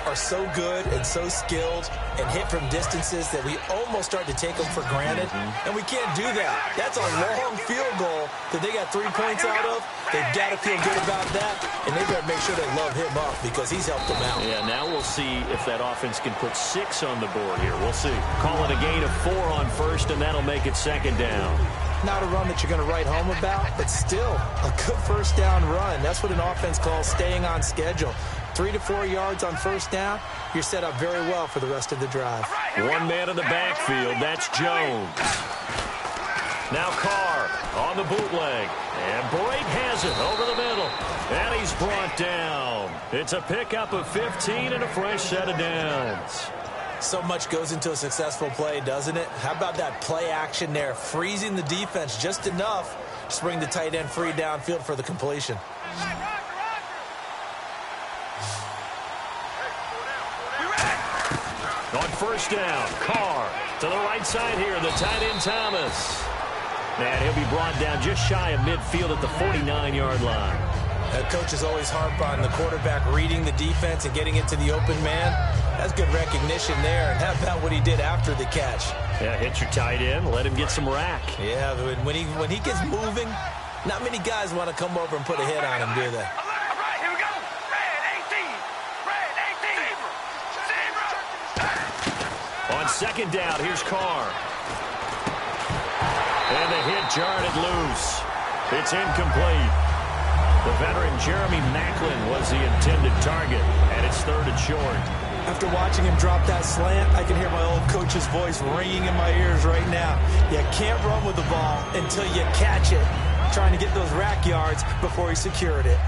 are so good and so skilled and hit from distances that we almost start to take them for granted. And we can't do that. That's a long field goal that they got 3 points out of. They've got to feel good about that, and they better make sure they love him up because he's helped them out. Yeah, now we'll see if that offense can put 6 on the board here. We'll see. Call it a gain of 4 on first, and that'll make it second down. Not a run that you're going to write home about, but still a good first down run. That's what an offense calls staying on schedule. 3 to 4 yards on first down, you're set up very well for the rest of the drive. One man in the backfield, that's Jones. Now Carr on the bootleg. And Brake has it over the middle. And he's brought down. It's a pickup of 15 and a fresh set of downs. So much goes into a successful play, doesn't it? How about that play action there? Freezing the defense just enough to bring the tight end free downfield for the completion. On first down, Carr to the right side here, the tight end Thomas. And he'll be brought down just shy of midfield at the 49-yard line. Coaches always harp on the quarterback reading the defense and getting into the open man. That's good recognition there. And how about what he did after the catch? Yeah, hit your tight end, let him get some rack. Yeah, when he gets moving, not many guys want to come over and put a hit on him, do they? On second down, here's Carr. And the hit jarred it loose. It's incomplete. The veteran Jeremy Maclin was the intended target, and it's 3rd and short. After watching him drop that slant, I can hear my old coach's voice ringing in my ears right now. You can't run with the ball until you catch it, trying to get those rack yards before he secured it.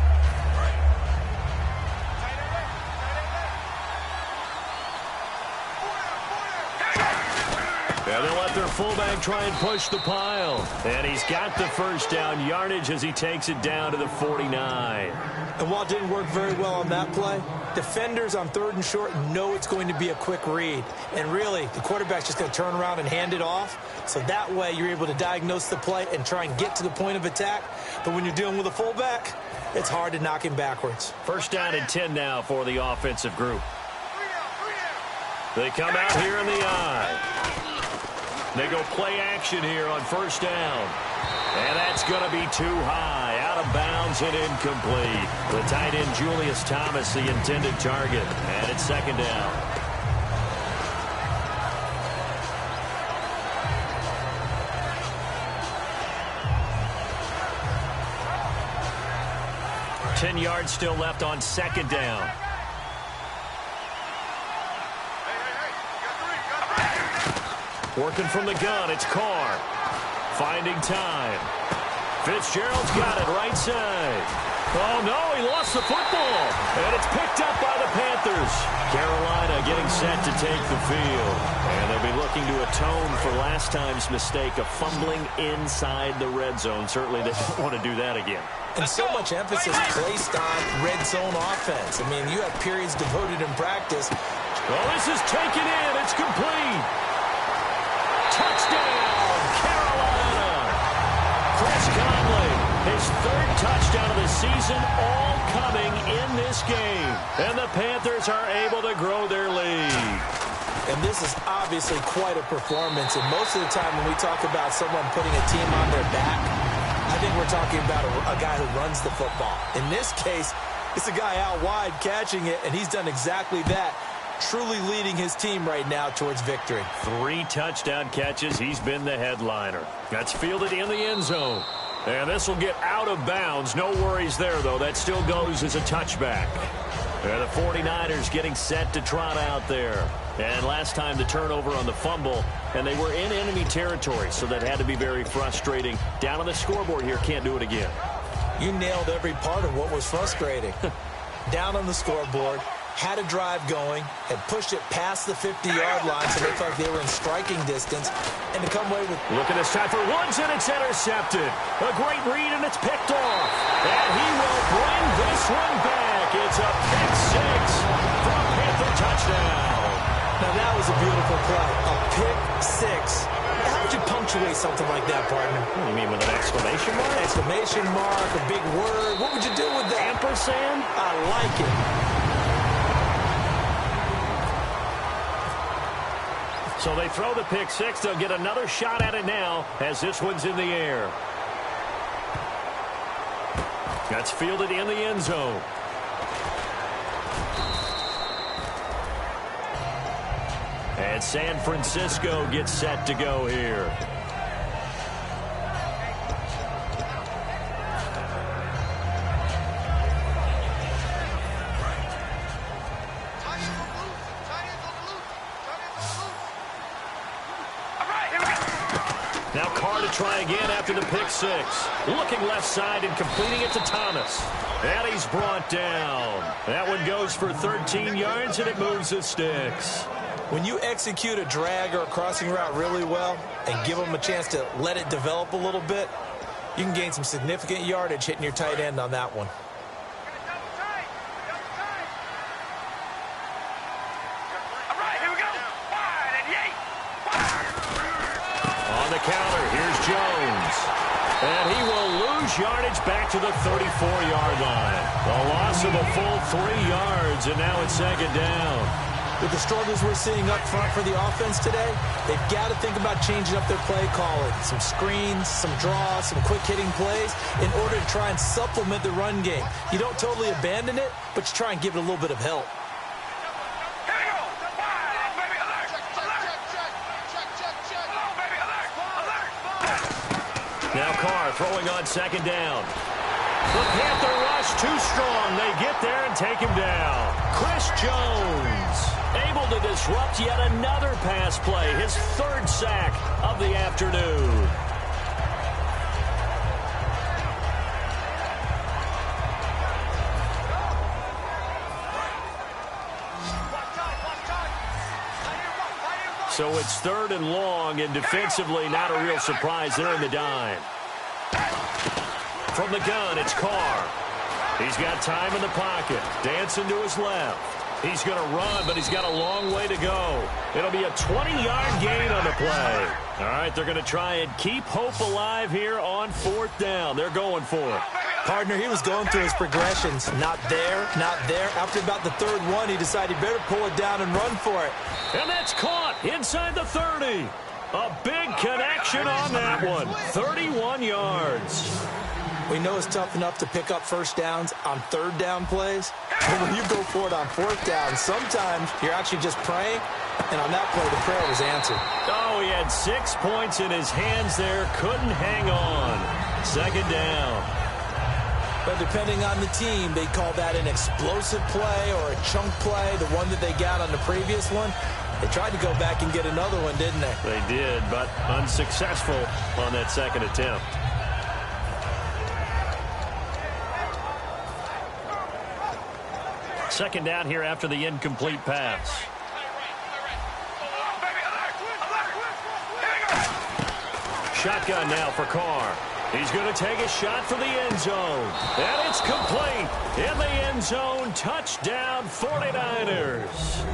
Yeah, they'll let their fullback try and push the pile. And he's got the first down yardage as he takes it down to the 49. And while it didn't work very well on that play, defenders on 3rd and short know it's going to be a quick read. And really, the quarterback's just going to turn around and hand it off. So that way, you're able to diagnose the play and try and get to the point of attack. But when you're dealing with a fullback, it's hard to knock him backwards. First down and 10 now for the offensive group. They come out here in the eye. They go play action here on first down. And that's going to be too high. Out of bounds and incomplete. The tight end Julius Thomas, the intended target. And it's second down. Ten yards still left on second down. Working from the gun, it's Carr. Finding time. Fitzgerald's got it right side. Oh, no, he lost the football. And it's picked up by the Panthers. Carolina getting set to take the field. And they'll be looking to atone for last time's mistake of fumbling inside the red zone. Certainly they don't want to do that again. And so much emphasis placed on red zone offense. I mean, you have periods devoted in practice. Well, this is taken in. It's complete. Touchdown, Carolina! Chris Conley, his third touchdown of the season, all coming in this game. And the Panthers are able to grow their lead. And this is obviously quite a performance. And most of the time when we talk about someone putting a team on their back, I think we're talking about a guy who runs the football. In this case, it's a guy out wide catching it, and he's done exactly that, truly leading his team right now towards victory. 3 touchdown catches. He's been the headliner. That's fielded in the end zone. And this will get out of bounds. No worries there, though. That still goes as a touchback. And the 49ers getting set to trot out there. And last time the turnover on the fumble, and they were in enemy territory, so that had to be very frustrating. Down on the scoreboard here, can't do it again. You nailed every part of what was frustrating. Down on the scoreboard, had a drive going, had pushed it past the 50-yard line, so they felt like they were in striking distance, and to come away with... Look at this time for Woods, and it's intercepted. A great read, and it's picked off. And he will bring this one back. It's a pick 6 for a Panther touchdown. Now that was a beautiful play. A pick 6. How would you punctuate something like that, partner? What do you mean, with an exclamation mark? Exclamation mark, a big word. What would you do with that? Ampersand? I like it. So they throw the pick 6. They'll get another shot at it now as this one's in the air. That's fielded in the end zone. And San Francisco gets set to go here. Now Carr to try again after the pick 6. Looking left side and completing it to Thomas. And he's brought down. That one goes for 13 yards, and it moves the sticks. When you execute a drag or a crossing route really well and give them a chance to let it develop a little bit, you can gain some significant yardage hitting your tight end on that one. On the counter, here's Jones. And he will lose yardage back to the 34-yard line. A loss of a full 3 yards, and now it's second down. With the struggles we're seeing up front for the offense today, they've got to think about changing up their play calling. Some screens, some draws, some quick-hitting plays in order to try and supplement the run game. You don't totally abandon it, but you try and give it a little bit of help. Now Carr throwing on second down. The Panther rush too strong. They get there and take him down. Chris Jones able to disrupt yet another pass play. His 3rd sack of the afternoon. So it's 3rd and long, and defensively not a real surprise. They're in the dime. From the gun, it's Carr. He's got time in the pocket. Dancing to his left. He's going to run, but he's got a long way to go. It'll be a 20-yard gain on the play. All right, they're going to try and keep hope alive here on 4th down. They're going for it. Partner, he was going through his progressions. Not there, not there. After about the 3rd one, he decided he better pull it down and run for it. And that's caught inside the 30. A big connection on that one. 31 yards. We know it's tough enough to pick up first downs on 3rd down plays. But when you go for it on 4th down, sometimes you're actually just praying. And on that play, the prayer was answered. Oh, he had 6 points in his hands there. Couldn't hang on. 2nd down. But depending on the team, they call that an explosive play or a chunk play, the one that they got on the previous one. They tried to go back and get another one, didn't they? They did, but unsuccessful on that 2nd attempt. Second down here after the incomplete pass. Shotgun now for Carr. He's going to take a shot for the end zone. And it's complete. In the end zone, touchdown 49ers.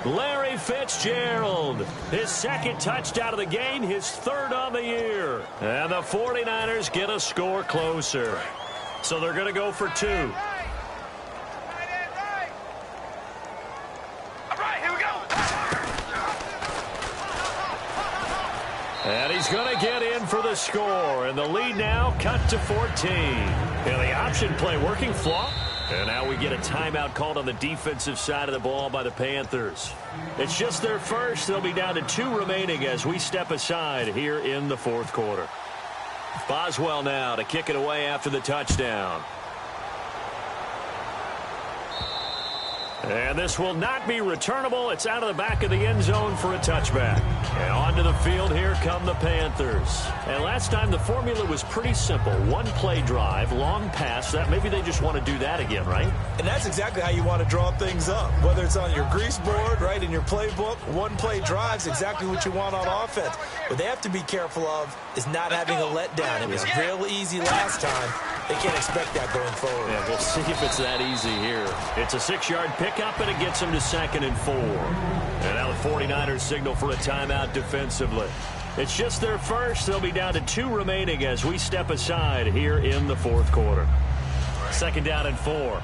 Larry Fitzgerald, his second touchdown of the game, his third on the year. And the 49ers get a score closer. So they're going to go for 2. And he's going to get in for the score. And the lead now cut to 14. And the option play working, flop. And now we get a timeout called on the defensive side of the ball by the Panthers. It's just their first. They'll be down to 2 remaining as we step aside here in the fourth quarter. Boswell now to kick it away after the touchdown. And this will not be returnable. It's out of the back of the end zone for a touchback. And onto the field, here come the Panthers. And last time the formula was pretty simple. 1-play drive, long pass. That maybe they just want to do that again, right? And that's exactly how you want to draw things up. Whether it's on your grease board, right, in your playbook, 1-play drive's exactly what you want on offense. What they have to be careful of is not having a letdown. It was real easy last time. They can't expect that going forward. Yeah, we'll see if it's that easy here. It's a 6-yard pickup, and it gets them to 2nd and 4. And now the 49ers signal for a timeout defensively. It's just their first. They'll be down to 2 remaining as we step aside here in the fourth quarter. 2nd down and 4.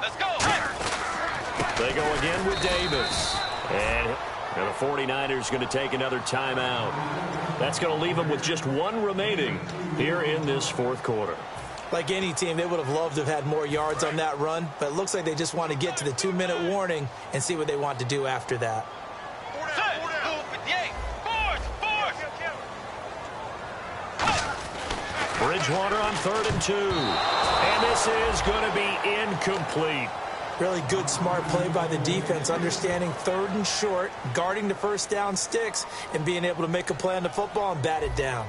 Let's go. They go again with Davis. And the 49ers going to take another timeout. That's going to leave them with just 1 remaining here in this fourth quarter. Like any team, they would have loved to have had more yards on that run, but it looks like they just want to get to the 2-minute warning and see what they want to do after that. Bridgewater on 3rd and 2. And this is going to be incomplete. Really good, smart play by the defense, understanding 3rd and short, guarding the first down sticks, and being able to make a play on the football and bat it down.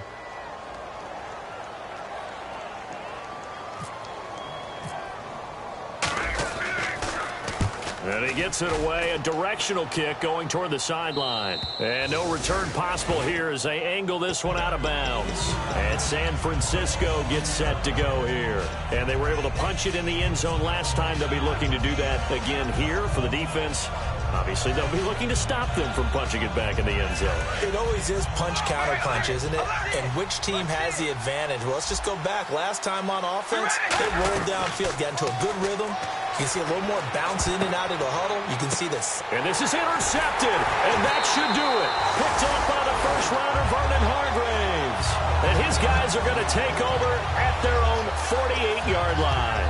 And he gets it away, a directional kick going toward the sideline. And no return possible here as they angle this one out of bounds. And San Francisco gets set to go here. And they were able to punch it in the end zone last time. They'll be looking to do that again here for the defense. Obviously, they'll be looking to stop them from punching it back in the end zone. It always is punch-counter-punch, isn't it? And which team has the advantage? Well, let's just go back. Last time on offense, they rolled downfield, got into a good rhythm. You can see a little more bounce in and out of the huddle. You can see this. And this is intercepted, and that should do it. Picked off by the first-rounder, Vernon Hargreaves. And his guys are going to take over at their own 48-yard line.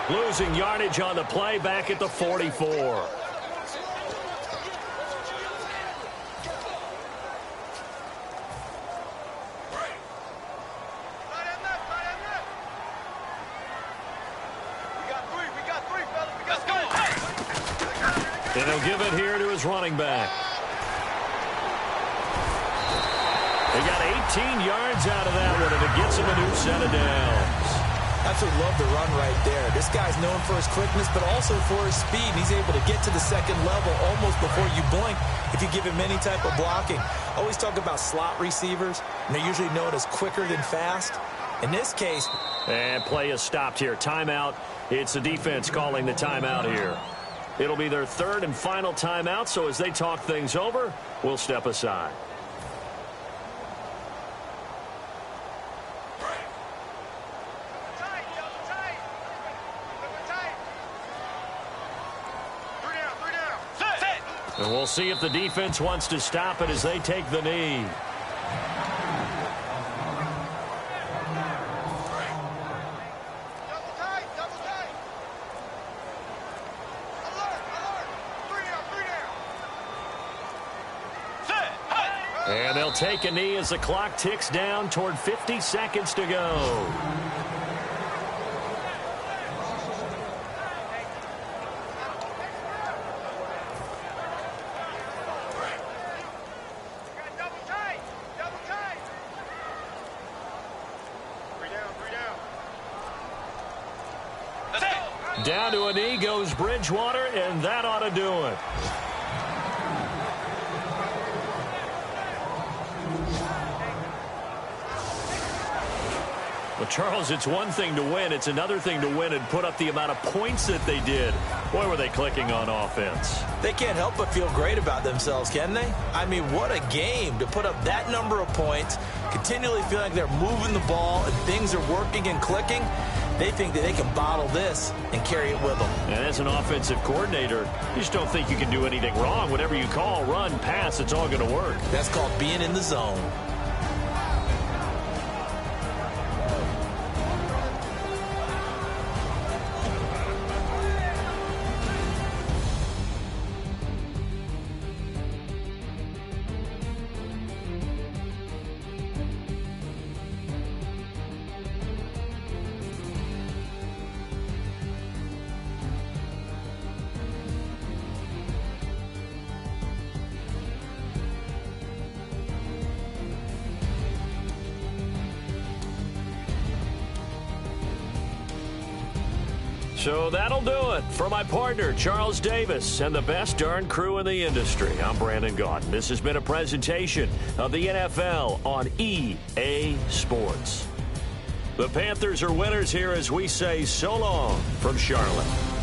Losing yardage on the play back at the 44. And he'll give it here to his running back. They got 18 yards out of that one, and it gets him a new set of downs. Absolutely love the run right there. This guy's known for his quickness, but also for his speed. He's able to get to the 2nd level almost before you blink if you give him any type of blocking. Always talk about slot receivers, and they're usually known as quicker than fast. In this case... And play is stopped here. Timeout. It's the defense calling the timeout here. It'll be their 3rd and final timeout, so as they talk things over, we'll step aside. And we'll see if the defense wants to stop it as they take the knee. And they'll take a knee as the clock ticks down toward 50 seconds to go. Down to a knee goes Bridgewater, and that ought to do it. Well, Charles, it's one thing to win. It's another thing to win and put up the amount of points that they did. Boy, were they clicking on offense. They can't help but feel great about themselves, can they? I mean, what a game to put up that number of points, continually feel like they're moving the ball and things are working and clicking. They think that they can bottle this and carry it with them. And as an offensive coordinator, you just don't think you can do anything wrong. Whatever you call, run, pass, it's all going to work. That's called being in the zone. So that'll do it. For my partner, Charles Davis, and the best darn crew in the industry, I'm Brandon Gaudin. This has been a presentation of the NFL on EA Sports. The Panthers are winners here as we say so long from Charlotte.